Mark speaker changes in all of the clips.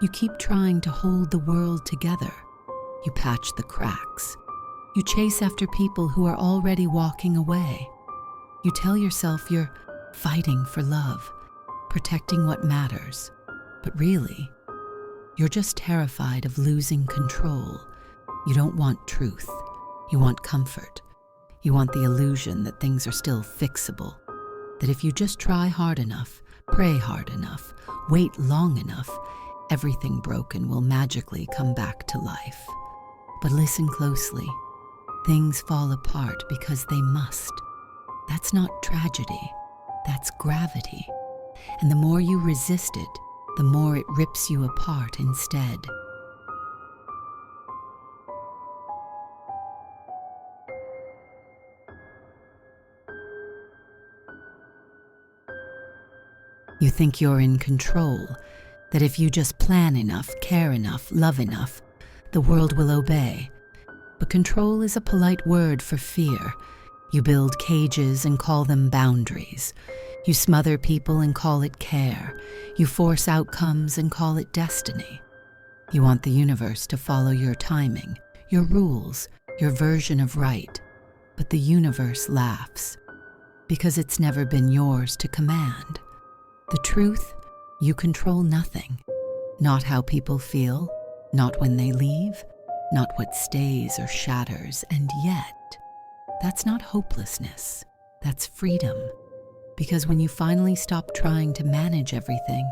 Speaker 1: You keep trying to hold the world together. You patch the cracks. You chase after people who are already walking away. You tell yourself you're fighting for love, protecting what matters. But really, you're just terrified of losing control. You don't want truth. You want comfort. You want the illusion that things are still fixable, that if you just try hard enough, pray hard enough, wait long enough, everything broken will magically come back to life. But listen closely. Things fall apart because they must. That's not tragedy. That's gravity. And the more you resist it, the more it rips you apart instead. You think you're in control, that if you just plan enough, care enough, love enough, the world will obey. But control is a polite word for fear. You build cages and call them boundaries. You smother people and call it care. You force outcomes and call it destiny. You want the universe to follow your timing, your rules, your version of right. But the universe laughs, because it's never been yours to command. The truth, you control nothing. Not how people feel, not when they leave, not what stays or shatters, and yet, that's not hopelessness, that's freedom. Because when you finally stop trying to manage everything,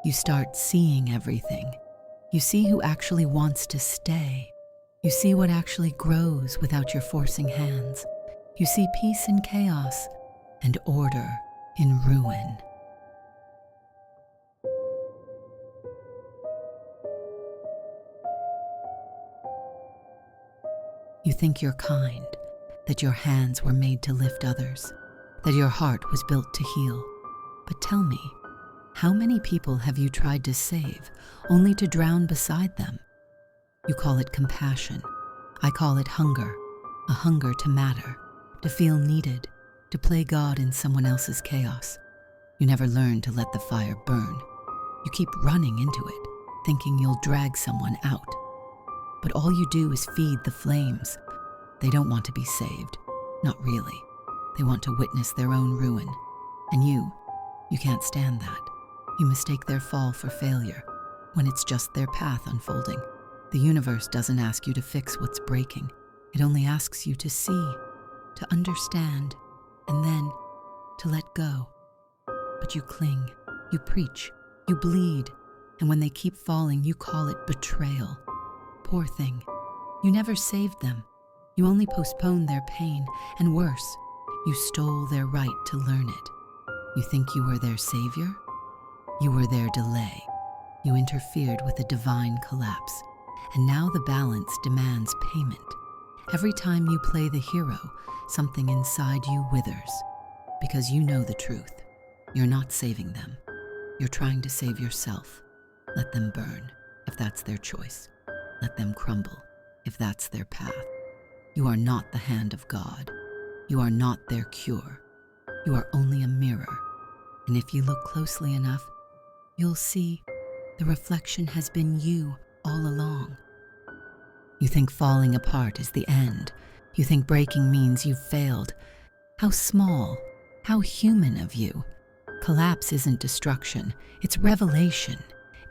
Speaker 1: you start seeing everything. You see who actually wants to stay. You see what actually grows without your forcing hands. You see peace in chaos and order in ruin. You think you're kind, that your hands were made to lift others, that your heart was built to heal. But tell me, how many people have you tried to save, only to drown beside them? You call it compassion. I call it hunger, a hunger to matter, to feel needed, to play God in someone else's chaos. You never learn to let the fire burn. You keep running into it, thinking you'll drag someone out. But all you do is feed the flames. They don't want to be saved. Not really. They want to witness their own ruin. And you can't stand that. You mistake their fall for failure, when it's just their path unfolding. The universe doesn't ask you to fix what's breaking. It only asks you to see, to understand, and then to let go. But you cling, you preach, you bleed, and when they keep falling, you call it betrayal. Poor thing. You never saved them. You only postponed their pain, and worse, you stole their right to learn it. You think you were their savior? You were their delay. You interfered with a divine collapse, and now the balance demands payment. Every time you play the hero, something inside you withers, because you know the truth. You're not saving them. You're trying to save yourself. Let them burn, if that's their choice. Let them crumble, if that's their path. You are not the hand of God. You are not their cure. You are only a mirror. And if you look closely enough, you'll see the reflection has been you all along. You think falling apart is the end. You think breaking means you've failed. How small, how human of you. Collapse isn't destruction, it's revelation.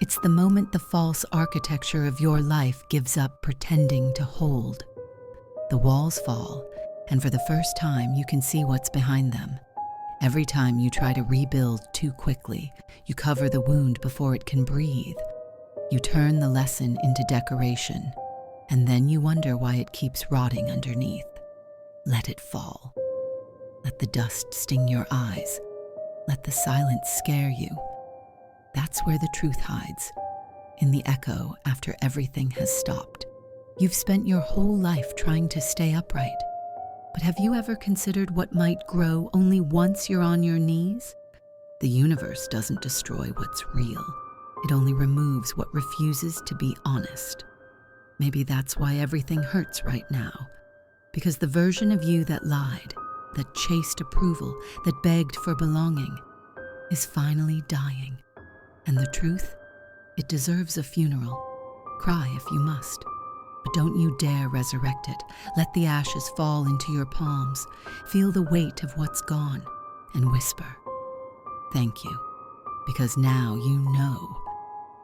Speaker 1: It's the moment the false architecture of your life gives up pretending to hold. The walls fall, and for the first time you can see what's behind them. Every time you try to rebuild too quickly, you cover the wound before it can breathe. You turn the lesson into decoration, and then you wonder why it keeps rotting underneath. Let it fall. Let the dust sting your eyes. Let the silence scare you. That's where the truth hides, in the echo after everything has stopped. You've spent your whole life trying to stay upright, but have you ever considered what might grow only once you're on your knees? The universe doesn't destroy what's real. It only removes what refuses to be honest. Maybe that's why everything hurts right now, because the version of you that lied, that chased approval, that begged for belonging, is finally dying. And the truth? It deserves a funeral. Cry if you must. But don't you dare resurrect it. Let the ashes fall into your palms. Feel the weight of what's gone and whisper, "Thank you," because now you know.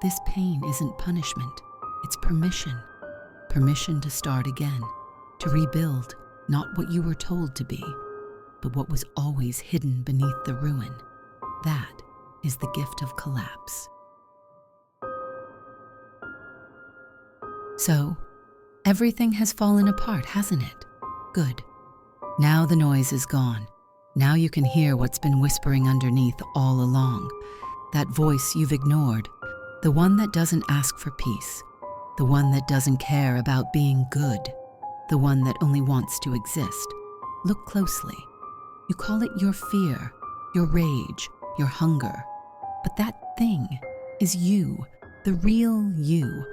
Speaker 1: This pain isn't punishment. It's permission. Permission to start again, to rebuild not what you were told to be, but what was always hidden beneath the ruin. That is the gift of collapse. So, everything has fallen apart, hasn't it? Good. Now the noise is gone. Now you can hear what's been whispering underneath all along. That voice you've ignored, the one that doesn't ask for peace, the one that doesn't care about being good, the one that only wants to exist. Look closely. You call it your fear, your rage, your hunger. But that thing is you, the real you,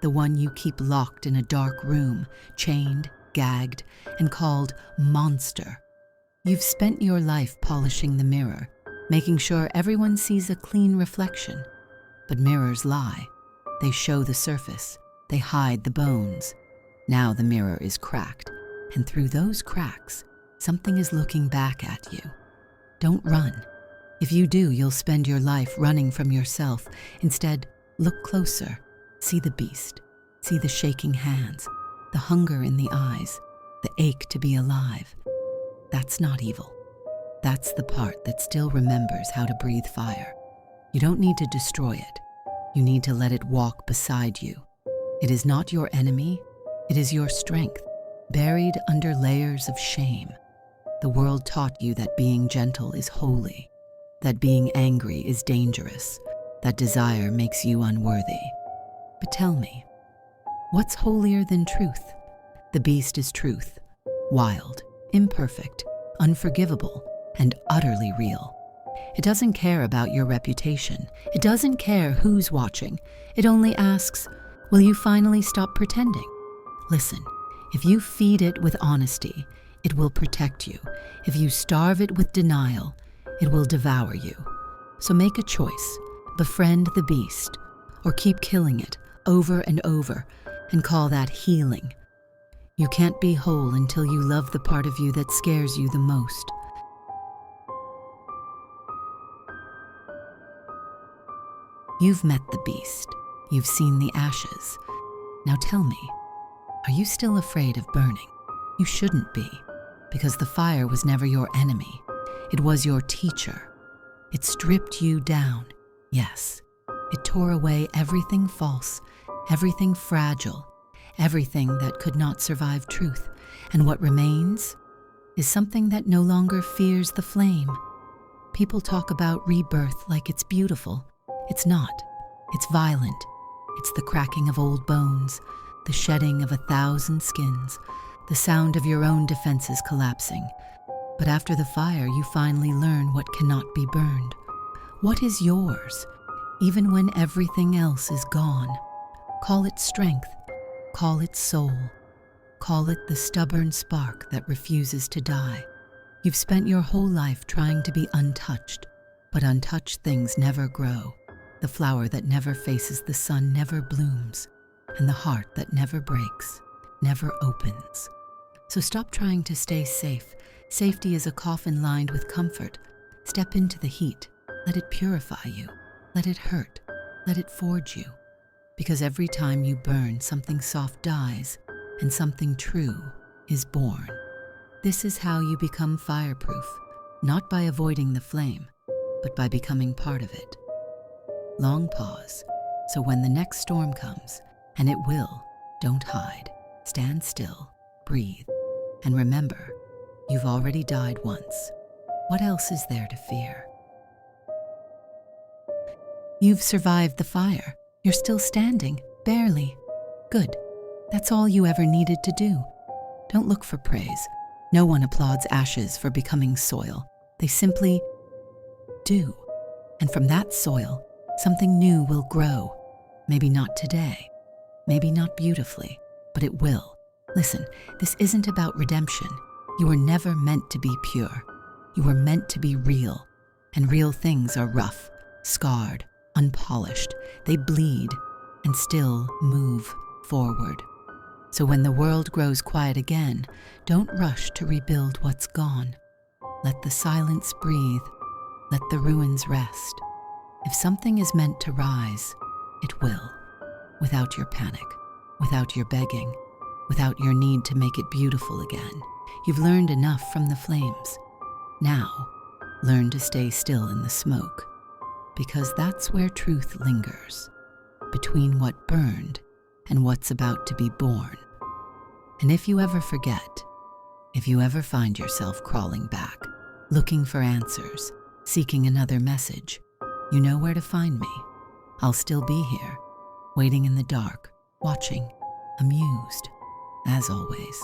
Speaker 1: the one you keep locked in a dark room, chained, gagged, and called monster. You've spent your life polishing the mirror, making sure everyone sees a clean reflection. But mirrors lie. They show the surface. They hide the bones. Now the mirror is cracked, and through those cracks, something is looking back at you. Don't run. If you do, you'll spend your life running from yourself. Instead, look closer. See the beast. See the shaking hands, the hunger in the eyes, the ache to be alive. That's not evil. That's the part that still remembers how to breathe fire. You don't need to destroy it. You need to let it walk beside you. It is not your enemy. It is your strength, buried under layers of shame. The world taught you that being gentle is holy, that being angry is dangerous, that desire makes you unworthy. But tell me, what's holier than truth? The beast is truth, wild, imperfect, unforgivable, and utterly real. It doesn't care about your reputation. It doesn't care who's watching. It only asks, will you finally stop pretending? Listen, if you feed it with honesty, it will protect you. If you starve it with denial, it will devour you. So make a choice. Befriend the beast, or keep killing it over and over and call that healing. You can't be whole until you love the part of you that scares you the most. You've met the beast. You've seen the ashes. Now tell me, are you still afraid of burning? You shouldn't be, because the fire was never your enemy. It was your teacher. It stripped you down. Yes, it tore away everything false, everything fragile, everything that could not survive truth. And what remains is something that no longer fears the flame. People talk about rebirth like it's beautiful. It's not. It's violent. It's the cracking of old bones, the shedding of 1,000 skins, the sound of your own defenses collapsing. But after the fire, you finally learn what cannot be burned. What is yours, even when everything else is gone? Call it strength. Call it soul. Call it the stubborn spark that refuses to die. You've spent your whole life trying to be untouched, but untouched things never grow. The flower that never faces the sun never blooms, and the heart that never breaks never opens. So stop trying to stay safe. Safety is a coffin lined with comfort. Step into the heat. Let it purify you. Let it hurt. Let it forge you. Because every time you burn, something soft dies, and something true is born. This is how you become fireproof, not by avoiding the flame, but by becoming part of it. Long pause, so when the next storm comes, and it will, don't hide. Stand still, breathe, and remember, you've already died once. What else is there to fear? You've survived the fire. You're still standing, barely. Good. That's all you ever needed to do. Don't look for praise. No one applauds ashes for becoming soil. They simply do. And from that soil, something new will grow. Maybe not today, maybe not beautifully, but it will. Listen, this isn't about redemption. You were never meant to be pure. You were meant to be real. And real things are rough, scarred, unpolished, they bleed and still move forward. So when the world grows quiet again, don't rush to rebuild what's gone. Let the silence breathe. Let the ruins rest. If something is meant to rise, it will, without your panic, without your begging, without your need to make it beautiful again. You've learned enough from the flames. Now, learn to stay still in the smoke, because that's where truth lingers, between what burned and what's about to be born. And if you ever forget, if you ever find yourself crawling back, looking for answers, seeking another message, you know where to find me. I'll still be here, waiting in the dark, watching, amused, as always.